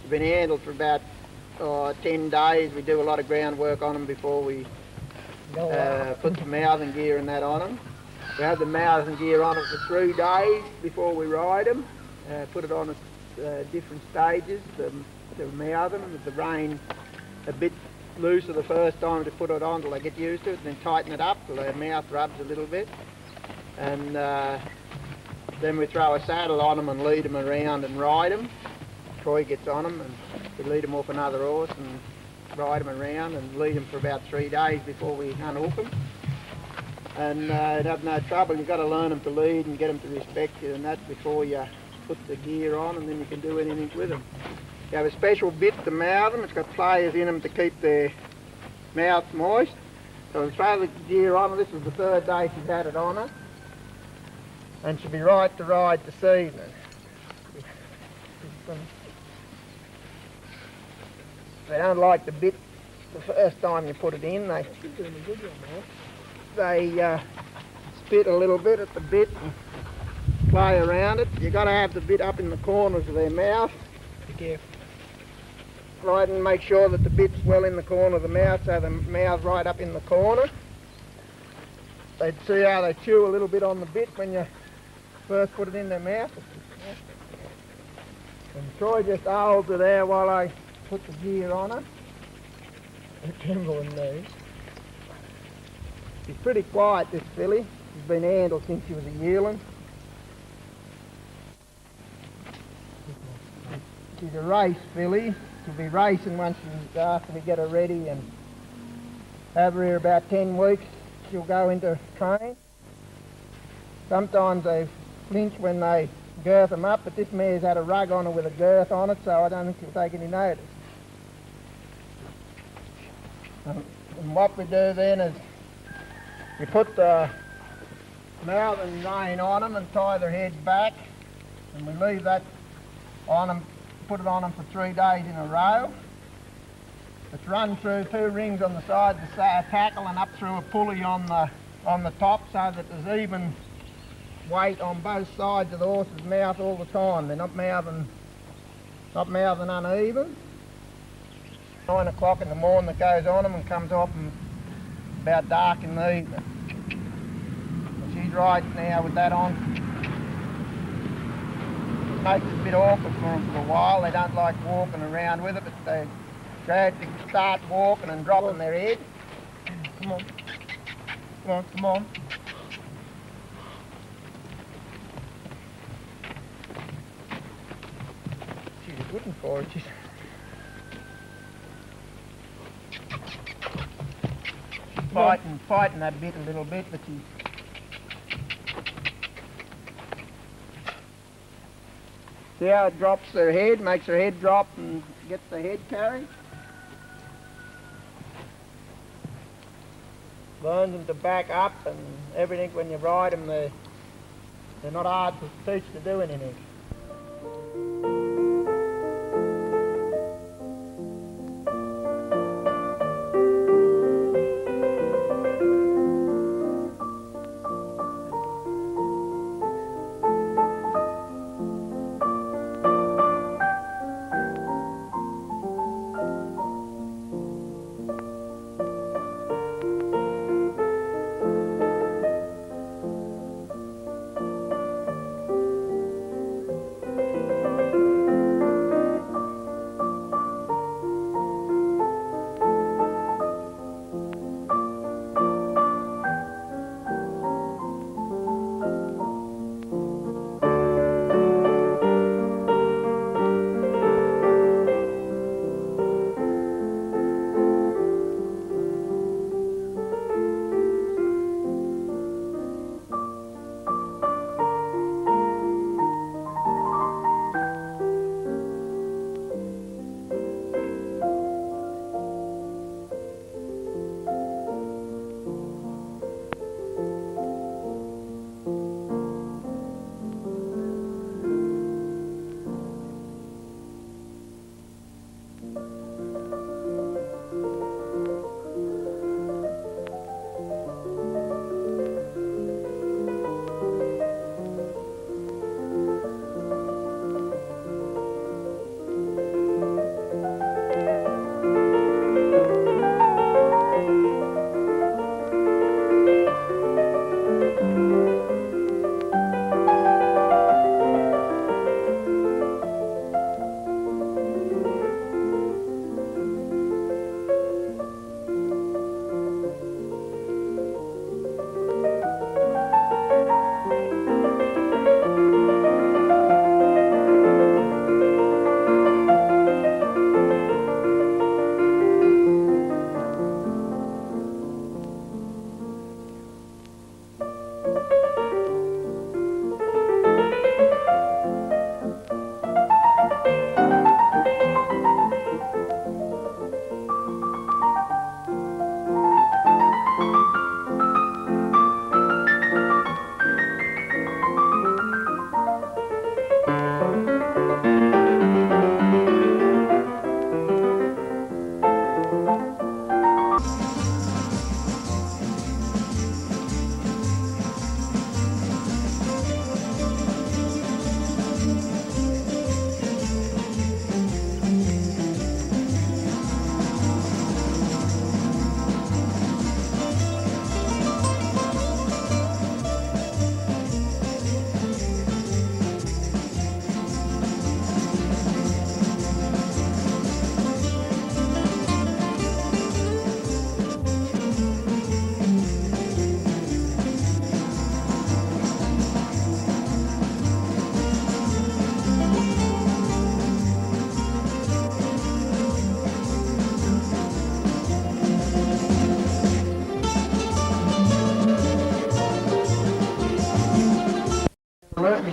Been handled for about 10 days. We do a lot of groundwork on them before we put the mouthing gear and that on them. We have the mouthing gear on it for 3 days before we ride them. Put it on at different stages to mouth them. With the rein a bit looser the first time to put it on till they get used to it, and then tighten it up till their mouth rubs a little bit. And then we throw a saddle on them and lead them around and ride them. Troy gets on them and we lead them off another horse and ride them around and lead them for about 3 days before we unhook them. And have no trouble. You've got to learn them to lead and get them to respect you and that before you put the gear on, and then you can do anything with them. You have a special bit to mouth them. It's got players in them to keep their mouth moist. So we throw the gear on her. This is the 3rd day she's had it on her. And she'll be right to ride this evening. They don't like the bit the first time you put it in. They spit a little bit at the bit and play around it. You've got to have the bit up in the corners of their mouth. Be careful. Right, and make sure that the bit's well in the corner of the mouth, so the mouth's right up in the corner. They'd see how they chew a little bit on the bit when you first put it in their mouth. And Troy just holds her there while I put the gear on her. Trembling me. She's pretty quiet, this filly. She's been handled since she was a yearling. She's a race filly. She'll be racing once after we get her ready and have her here about 10 weeks. She'll go into train. Sometimes they flinch when they girth them up, but this mare's had a rug on her with a girth on it, so I don't think she'll take any notice. And what we do then is you put the mouth and rein on them and tie their heads back, and we leave that on them, put it on them for 3 days in a row. It's run through 2 rings on the side of the tackle and up through a pulley on the top, so that there's even weight on both sides of the horse's mouth all the time. They're not mouthing uneven. 9 o'clock in the morning that goes on them and comes off them about dark in the evening. And she's riding now with that on. It makes it a bit awkward for them for a while. They don't like walking around with it, but they gradually start walking and dropping their head. Come on. Come on, come on. She's a good one for it. She's fighting that bit a little bit, but she's... See how it drops their head, makes her head drop and gets the head carry? Learns them to back up and everything. When you ride them, they're not hard to teach to do anything.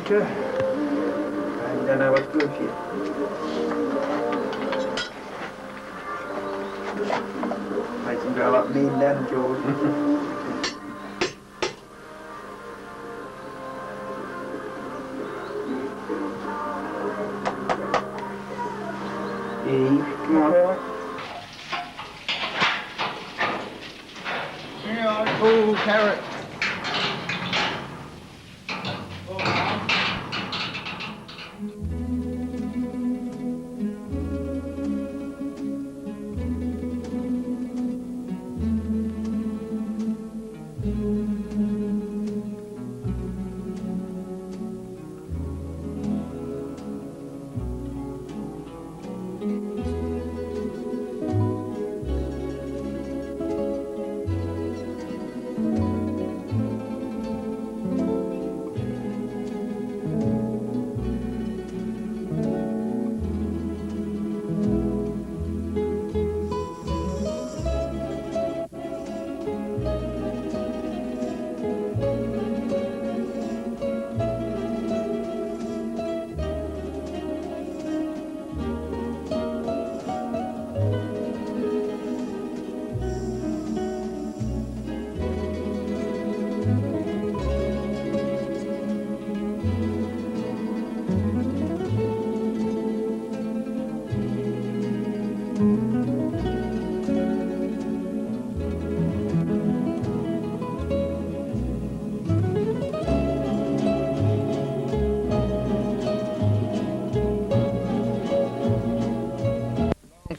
winter. And we don't know what's good yet. Makes them go like me and Dan George. Come on. Yeah, oh, carrot.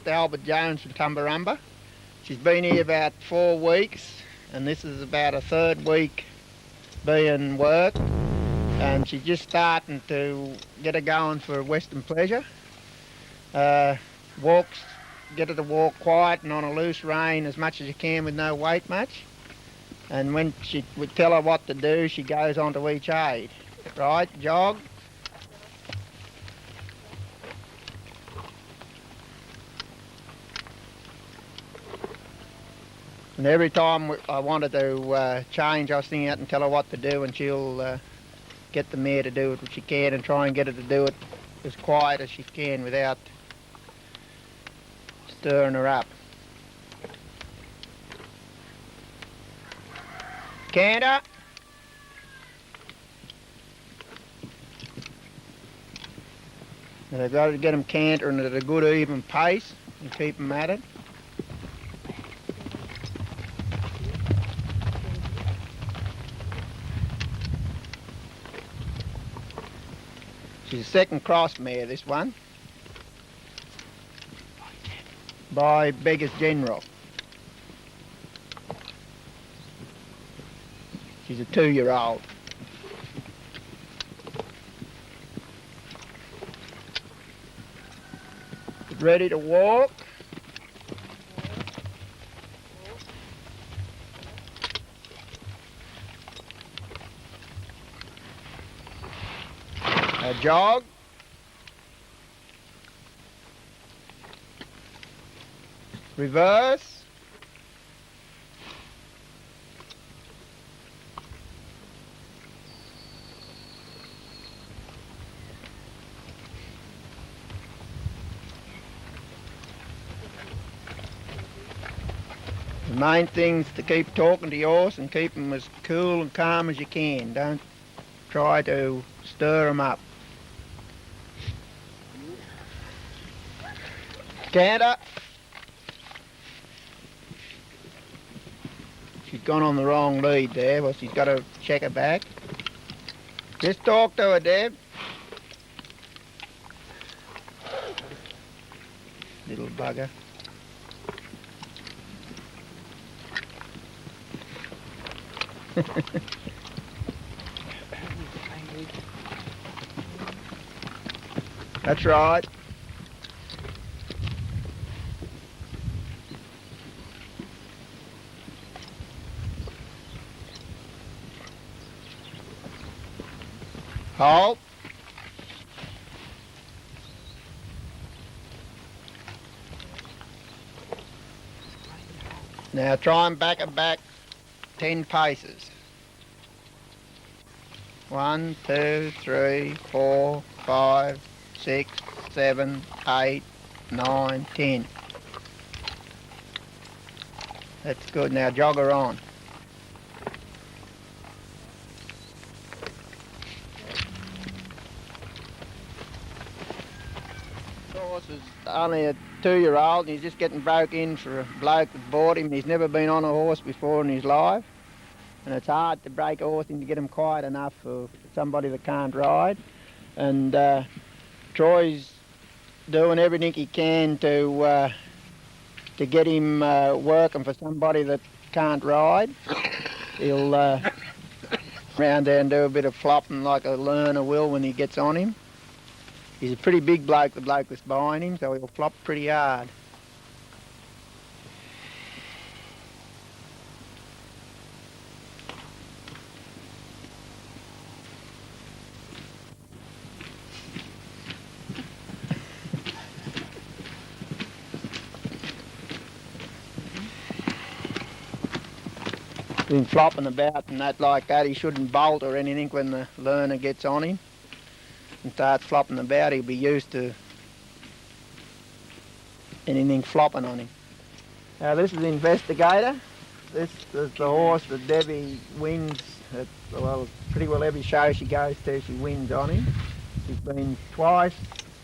Albert Jones from Tumbarumba. She's been here about 4 weeks, and this is about her 3rd week being worked, and she's just starting to get her going for Western pleasure. Walks, get her to walk quiet and on a loose rein as much as you can with no weight much, and when we tell her what to do, she goes on to each aid. Right, jog. And every time I wanted to change, I sing out and tell her what to do, and she'll get the mare to do it if she can, and try and get her to do it as quiet as she can without stirring her up. Canter. And I've got to get them cantering at a good even pace and keep them at it. She's a 2nd cross mare, this one, by Beggar's General. She's a 2-year-old. Ready to walk. A jog. Reverse. The main thing's to keep talking to your horse and keep him as cool and calm as you can. Don't try to stir him up. Canter. She's gone on the wrong lead there. Well, she's got to check her back. Just talk to her, Deb. Little bugger. That's right. Halt. Now try and back her back 10 paces. 1, 2, 3, 4, 5, 6, 7, 8, 9, 10. That's good. Now jog her on. The horse is only a 2-year-old and he's just getting broke in for a bloke that bought him. He's never been on a horse before in his life, and it's hard to break a horse in to get him quiet enough for somebody that can't ride. And Troy's doing everything he can to get him working for somebody that can't ride. He'll round there and do a bit of flopping like a learner will when he gets on him. He's a pretty big bloke, the bloke that's behind him, so he'll flop pretty hard. Been flopping about and that like that. He shouldn't bolt or anything when the learner gets on him and starts flopping about. He'll be used to anything flopping on him. Now this is Investigator. This is the horse that Debbie wins at, well, pretty well every show she goes to, she wins on him. She's been twice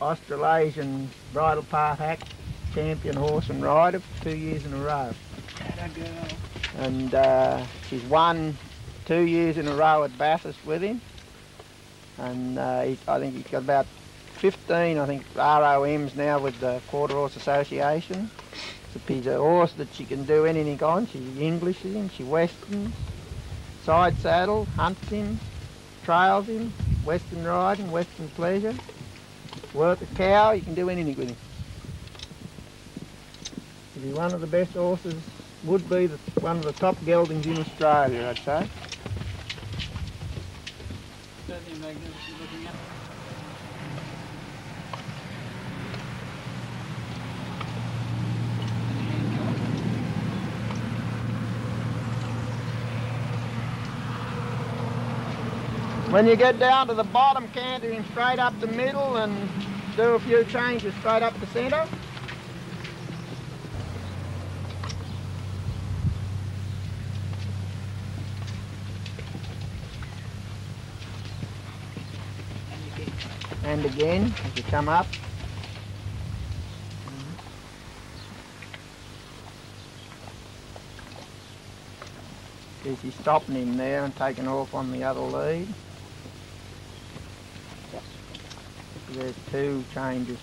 Australasian bridle path hack champion horse and rider for 2 years in a row. And she's won 2 years in a row at Bathurst with him. And I think he's got about 15, ROMs now with the Quarter Horse Association. He's a horse that she can do anything on. She Englishes him, she westerns, side saddle, hunts him, trails him, western riding, western pleasure. Work a cow, you can do anything with him. He's one of the best horses, would be one of the top geldings in Australia, I'd say. Certainly magnificent looking at. When you get down to the bottom, canter him straight up the middle and do a few changes straight up the centre. And again, as you come up. See, she's stopping him there and taking off on the other lead. So there's 2 changes.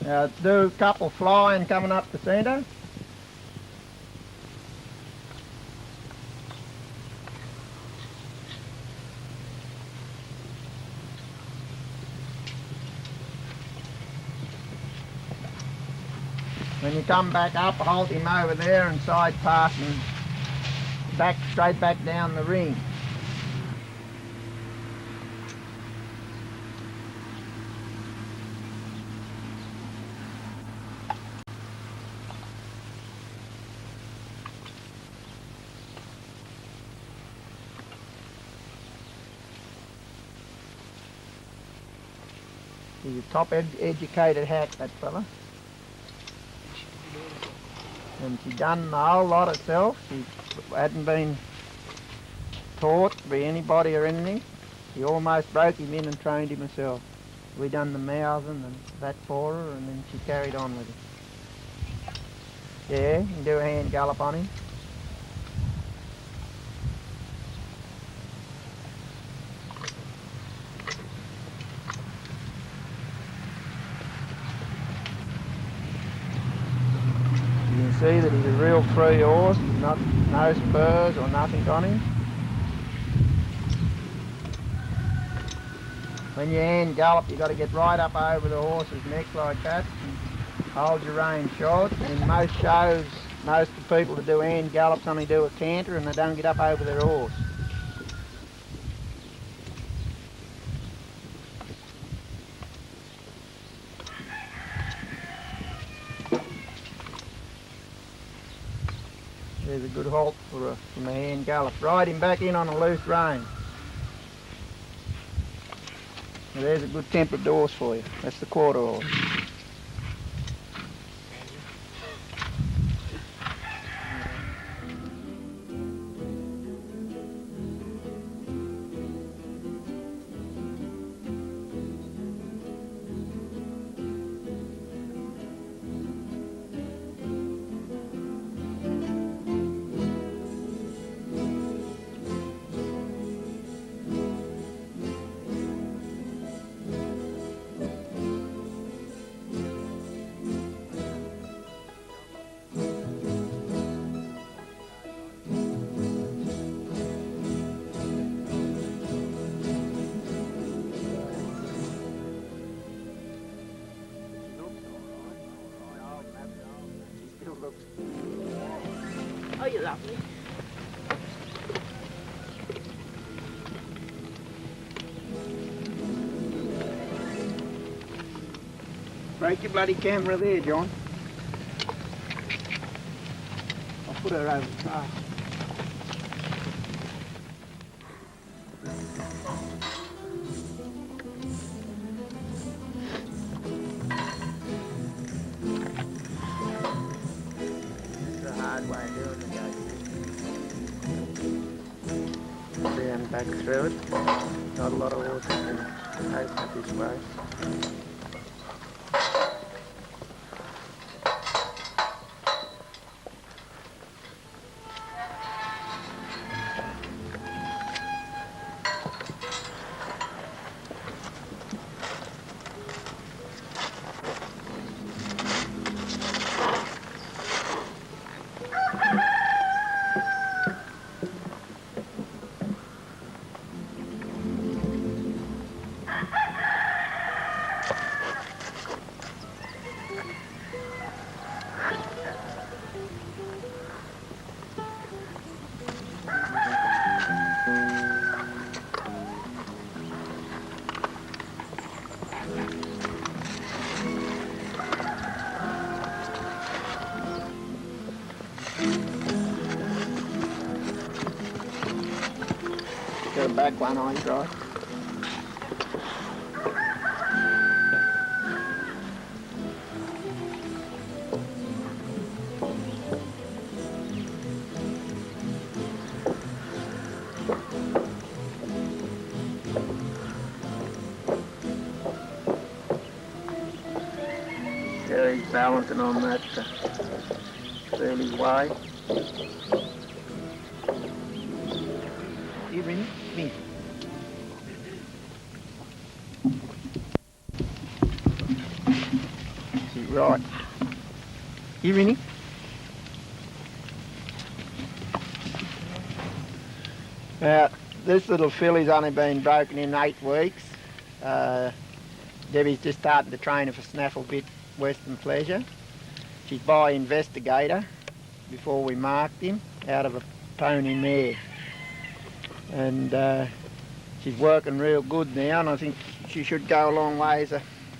Now do a couple flying coming up the centre. When you come back up, halt him over there and side pass and back, straight back down the ring. He's a top educated hack, that fella. And she done a whole lot herself. She hadn't been taught by anybody or anything. She almost broke him in and trained him herself. We done the mouthing and that for her, and then she carried on with it. Yeah, you can do a hand gallop on him. See that he's a real free horse, no spurs or nothing on him. When you hand gallop, you've got to get right up over the horse's neck like that and hold your rein short. And in most shows, most of the people that do hand gallops only do a canter and they don't get up over their horse. There's a good halt from a hand gallop. Ride him back in on a loose rein. Now there's a good tempered horse for you. That's the quarter horse. Oh, you're lovely. Break your bloody camera there, John. I'll put her over the car. It's a hard way of doing it, guys. Down back through it. Not a lot of horses can open it this way. Got a back one on, right? Yeah, he's balancing on that fairly wide. You ready? Me. Right. You ready? Now, this little filly's only been broken in 8 weeks. Debbie's just starting to train her for snaffle bit Western Pleasure. She's by Investigator before we marked him out of a pony mare. And she's working real good now, and I think she should go a long ways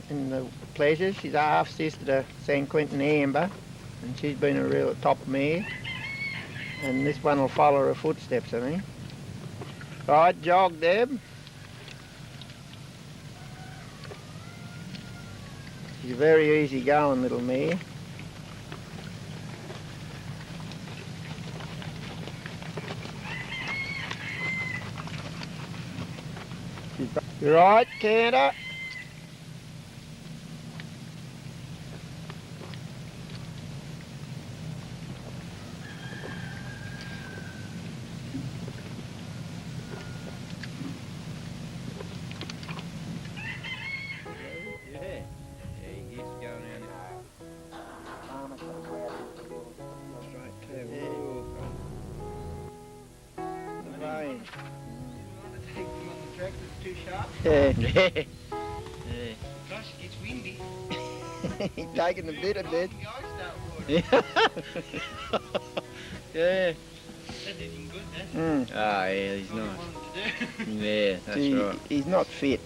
in the pleasure. She's a half-sister to San Quentin Amber, and she's been a real top mare. And this one will follow her footsteps, I think. Right, jog, Deb. She's a very easy-going little mare. You right, Canada? Yeah. Gosh, it's windy. He's taking the bit a bit. Yeah. Yeah. That did him good, that. Ah, yeah, he's What nice. he wanted to do. Yeah, that's right. He's not fit.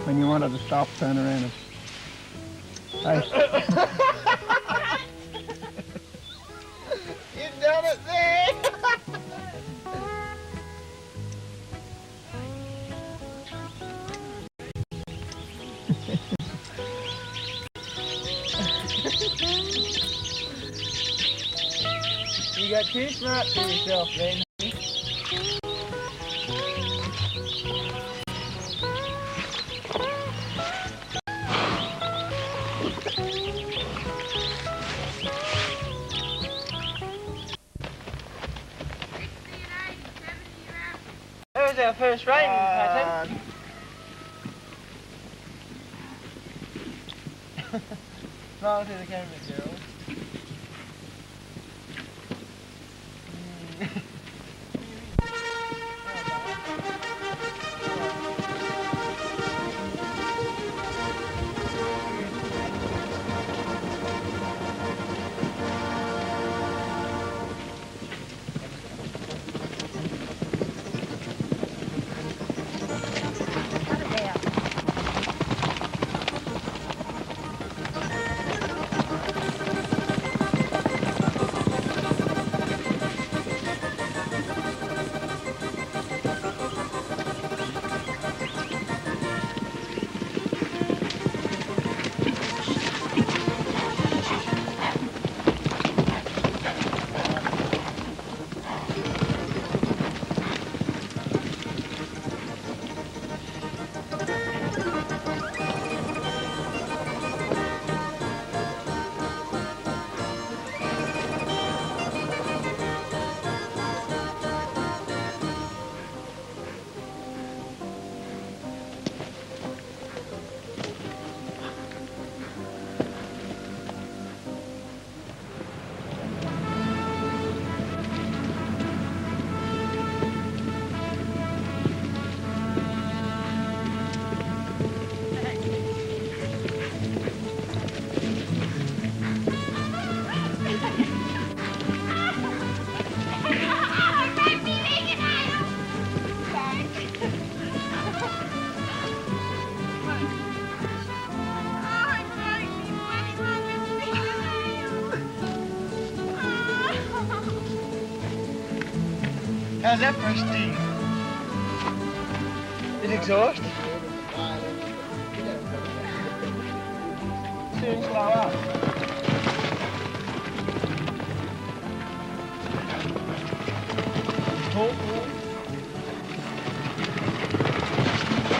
When you wanted to stop, turn around and... Hey. You've done it there! You got too smart for yourself then. That was our first rain pattern. Smile to the camera, girl. How's that for a steam? It exhaust? Soon slow up. Pull.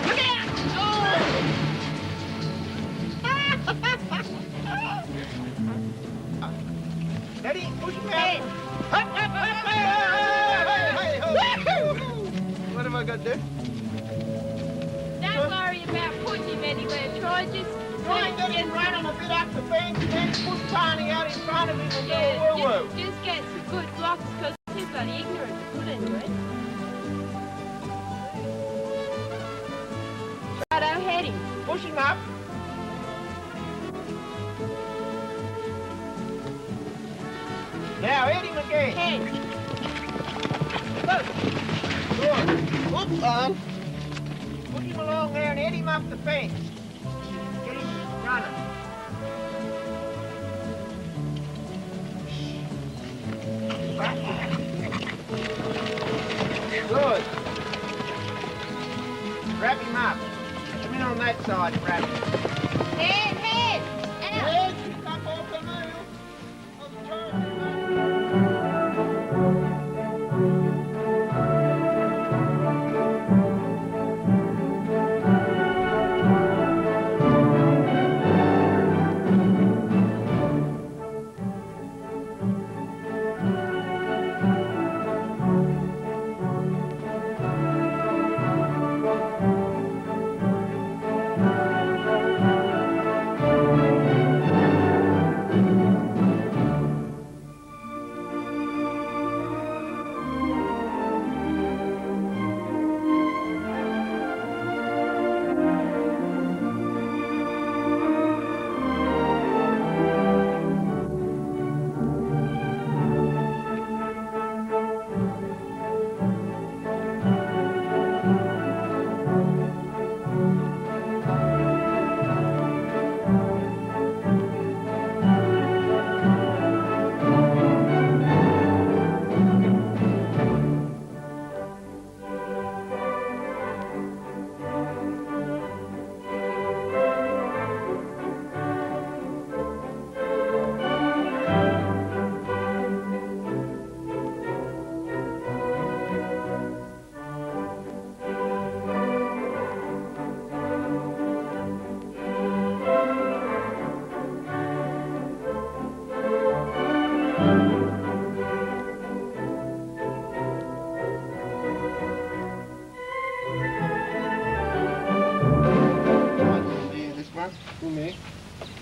Look out! Daddy, push him out. What have I got there? Don't worry about pushing him anywhere. Try just... Try and get him running a bit up the fence and then push Barney out in front of him and do a woo-woo. just get some good blocks because he's bloody ignorant to put anyway. Righto, head him. Push him up. Now hit him again. Head. Good. Whoop on. Put him along there and hit him up the fence. Get him running. Good. Wrap him up. Come in on that side and wrap him. Head, head. Head, pick up off the nail. Of the turn.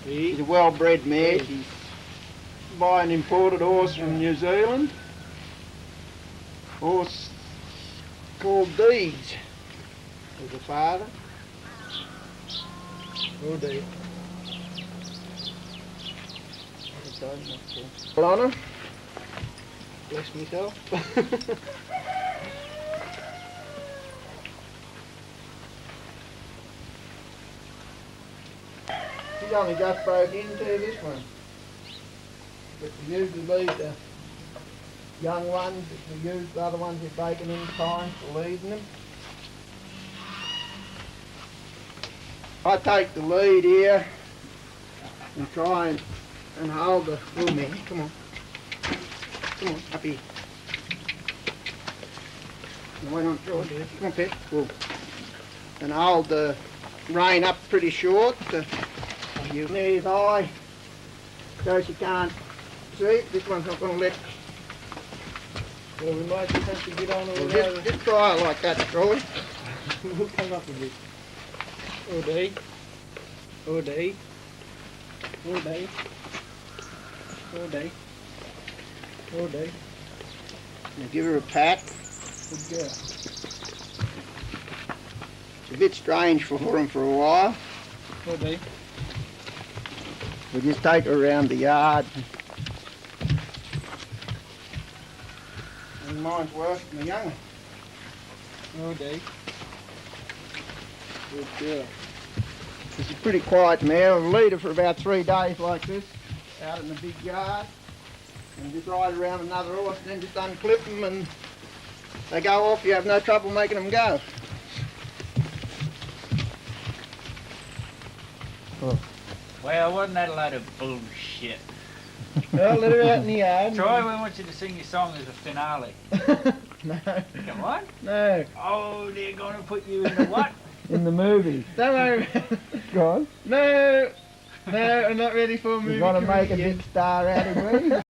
He's a well-bred mare. She's by an imported horse from New Zealand. Horse called Deeds was the father. Oh dear. Put on her. Bless myself. She's only just broke into this one. But we usually leave the young ones, we use the other ones we're breaking in time for leading them. I take the lead here and try and hold the little man. Come on. Come on, up here. Why not throw it? Come on, Pet. Whoa. And hold the rein up pretty short. Knees high, so she can't see it. This one's not going to let. Well, we might just have to get on it. Well, just try it like that, Troy. We'll come up with it. All day. All day. All day. All day. All day. Now give her a pat. Good girl. It's a bit strange for him for a while. All day. We just take her around the yard. And mine's worse than the young one. Oh dear. Good girl. This is pretty quiet mare. We'll lead her for about 3 days like this, out in the big yard. And just ride around another horse and then just unclip them and they go off. You have no trouble making them go. Oh. Well, wasn't that a lot of bullshit? Well, let her out in the yard. Troy, we want you to sing your song as a finale. No. Come on. No. Oh, they're going to put you in the what? In the movie. Don't worry. Go on. No. No, I'm not ready for a movie. You want to make a big star out of me?